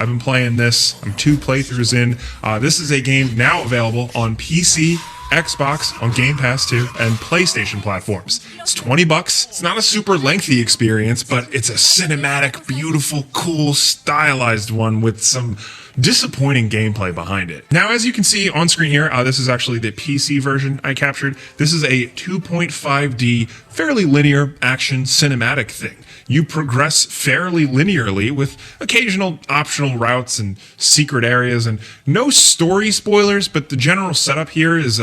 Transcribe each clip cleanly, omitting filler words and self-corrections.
I've been playing this. I'm 2 playthroughs in. This is a game now available on PC, Xbox, on Game Pass too, and PlayStation platforms. It's $20. It's not a super lengthy experience, but it's a cinematic, beautiful, cool, stylized one with some disappointing gameplay behind it. Now, as you can see on screen here, this is actually the PC version I captured. This is a 2.5D, fairly linear action cinematic thing. You progress fairly linearly with occasional optional routes and secret areas, and no story spoilers, but the general setup here is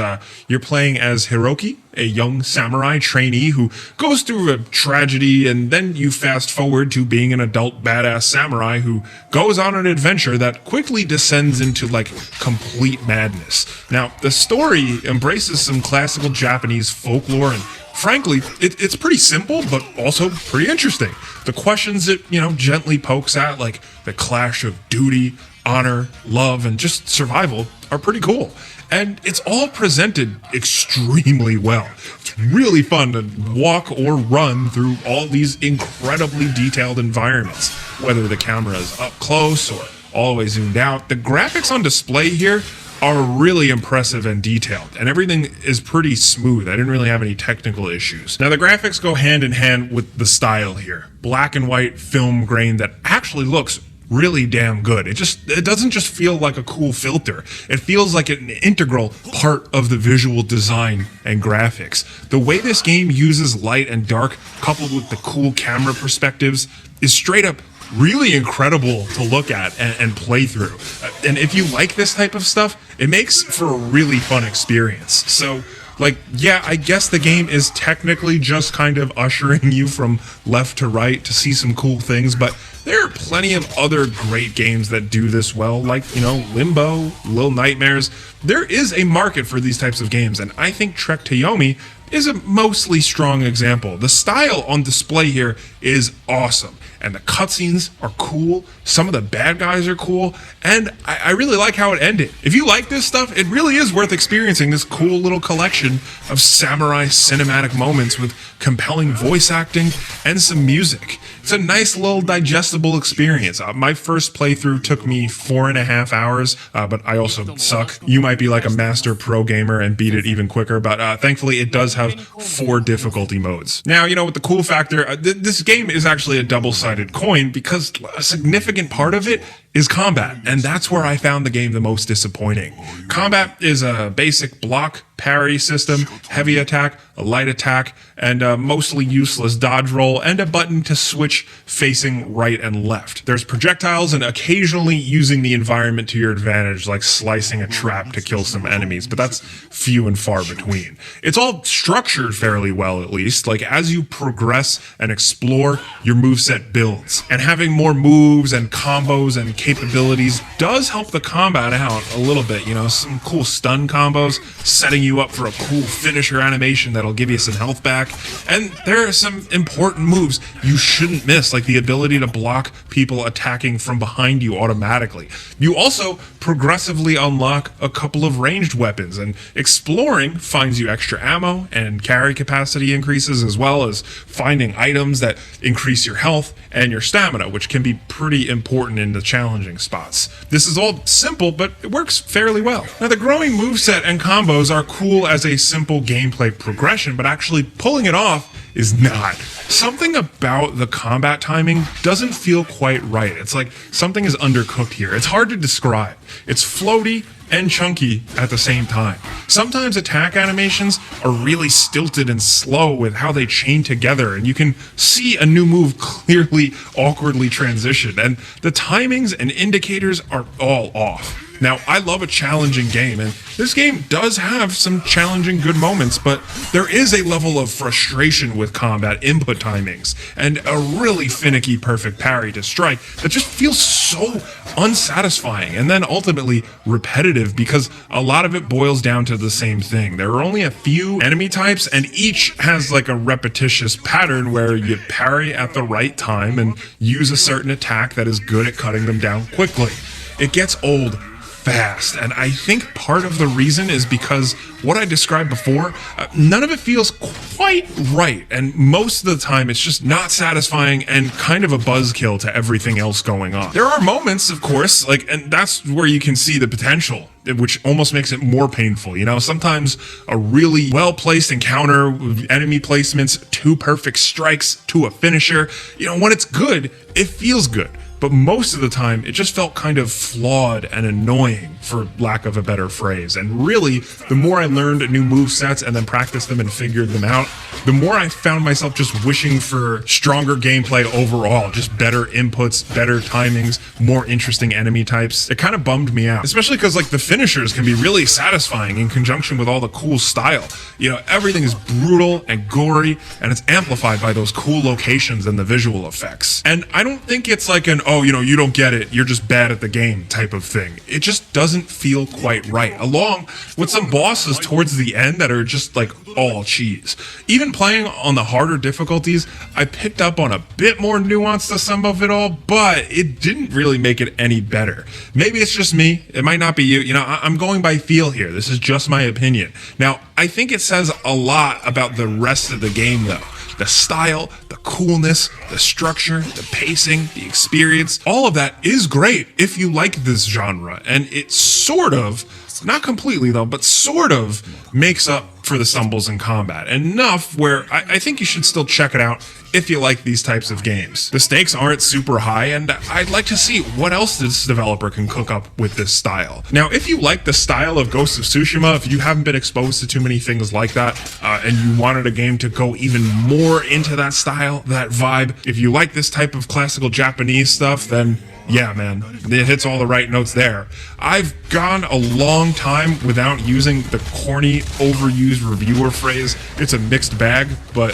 you're playing as Hiroki, a young samurai trainee who goes through a tragedy, and then you fast forward to being an adult badass samurai who goes on an adventure that quickly descends into like complete madness. Now, the story embraces some classical Japanese folklore, and frankly, it's pretty simple, but also pretty interesting. The questions it, gently pokes at, like the clash of duty, honor, love, and just survival, are pretty cool. And it's all presented extremely well. It's really fun to walk or run through all these incredibly detailed environments, whether the camera is up close or always zoomed out. The graphics on display here are really impressive and detailed, and everything is pretty smooth. I didn't really have any technical issues. Now, the graphics go hand in hand with the style here. Black and white film grain that actually looks really damn good. It doesn't just feel like a cool filter. It feels like an integral part of the visual design and graphics. The way this game uses light and dark, coupled with the cool camera perspectives, is straight up really incredible to look at and play through. And if you like this type of stuff, it makes for a really fun experience. So, I guess the game is technically just kind of ushering you from left to right to see some cool things, but there are plenty of other great games that do this well, like, Limbo, Little Nightmares. There is a market for these types of games, and I think Trek to Yomi is a mostly strong example. The style on display here is awesome, and the cutscenes are cool, some of the bad guys are cool, and I really like how it ended. If you like this stuff, it really is worth experiencing this cool little collection of samurai cinematic moments with compelling voice acting and some music. It's a nice little digestible experience. My first playthrough took me 4.5 hours, but I also suck. You might be like a master pro gamer and beat it even quicker, but thankfully it does have 4 difficulty modes. Now, with the cool factor, this game is actually a double-sided coin because a significant part of it is combat, and that's where I found the game the most disappointing. Combat is a basic block, parry system, heavy attack, a light attack, and a mostly useless dodge roll, and a button to switch facing right and left. There's projectiles and occasionally using the environment to your advantage, like slicing a trap to kill some enemies, but that's few and far between. It's all structured fairly well, at least. Like, as you progress and explore, your moveset builds, and having more moves and combos and capabilities does help the combat out a little bit. Some cool stun combos, setting you up for a cool finisher animation that'll give you some health back. And there are some important moves you shouldn't miss, like the ability to block people attacking from behind you automatically. You also progressively unlock a couple of ranged weapons, and exploring finds you extra ammo and carry capacity increases, as well as finding items that increase your health and your stamina, which can be pretty important in the challenging spots. This is all simple, but it works fairly well. Now, the growing moveset and combos are cool as a simple gameplay progression, but actually pulling it off is not. Something about the combat timing doesn't feel quite right. It's like something is undercooked here. It's hard to describe. It's floaty and chunky at the same time. Sometimes attack animations are really stilted and slow with how they chain together, and you can see a new move clearly awkwardly transition, and the timings and indicators are all off. Now, I love a challenging game, and this game does have some challenging good moments, but there is a level of frustration with combat input timings, and a really finicky perfect parry to strike that just feels so unsatisfying, and then ultimately repetitive, because a lot of it boils down to the same thing. There are only a few enemy types, and each has like a repetitious pattern where you parry at the right time and use a certain attack that is good at cutting them down quickly. It gets old fast, and I think part of the reason is because what I described before, none of it feels quite right, and most of the time it's just not satisfying and kind of a buzzkill to everything else going on. There are moments, of course, and that's where you can see the potential, which almost makes it more painful. You know, sometimes a really well-placed encounter with enemy placements, 2 perfect strikes to a finisher, you know, when it's good, it feels good. But most of the time, it just felt kind of flawed and annoying, for lack of a better phrase. And really, the more I learned new movesets and then practiced them and figured them out, the more I found myself just wishing for stronger gameplay overall, just better inputs, better timings, more interesting enemy types. It kind of bummed me out, especially because like the finishers can be really satisfying in conjunction with all the cool style. You know, everything is brutal and gory, and it's amplified by those cool locations and the visual effects. And I don't think it's like an, oh, you know, you don't get it, you're just bad at the game type of thing. It just doesn't feel quite right, along with some bosses towards the end that are just like all cheese. Even playing on the harder difficulties, I picked up on a bit more nuance to some of it all, but it didn't really make it any better. Maybe it's just me, it might not be you. You know, I'm going by feel here, this is just my opinion. Now, I think it says a lot about the rest of the game though. The style, the coolness, the structure, the pacing, the experience, all of that is great if you like this genre, and it sort of, not completely though, but sort of makes up for the stumbles in combat enough where I think you should still check it out if you like these types of games. The stakes aren't super high, and I'd like to see what else this developer can cook up with this style. Now, if you like the style of Ghost of Tsushima, if you haven't been exposed to too many things like that, and you wanted a game to go even more into that style, that vibe, if you like this type of classical Japanese stuff, then yeah, man, it hits all the right notes there. I've gone a long time without using the corny, overused reviewer phrase, it's a mixed bag, but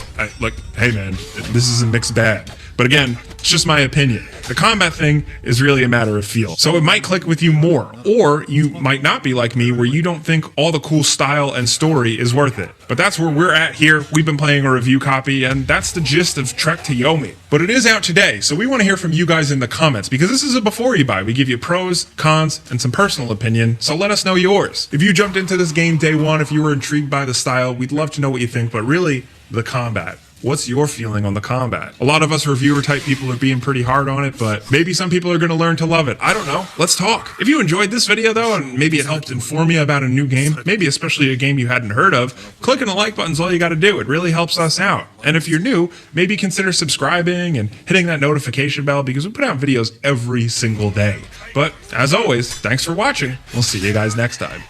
hey man, this is a mixed bag. But again, it's just my opinion. The combat thing is really a matter of feel. So it might click with you more, or you might not be like me where you don't think all the cool style and story is worth it. But that's where we're at here. We've been playing a review copy, and that's the gist of Trek to Yomi. But it is out today, so we want to hear from you guys in the comments, because this is a before you buy. We give you pros, cons, and some personal opinion, so let us know yours. If you jumped into this game day one, if you were intrigued by the style, we'd love to know what you think, but really, the combat. What's your feeling on the combat? A lot of us reviewer type people are being pretty hard on it, but maybe some people are going to learn to love it. I don't know. Let's talk. If you enjoyed this video though, and maybe it helped inform you about a new game, maybe especially a game you hadn't heard of, clicking the like button's all you got to do. It really helps us out. And if you're new, maybe consider subscribing and hitting that notification bell, because we put out videos every single day. But as always, thanks for watching. We'll see you guys next time.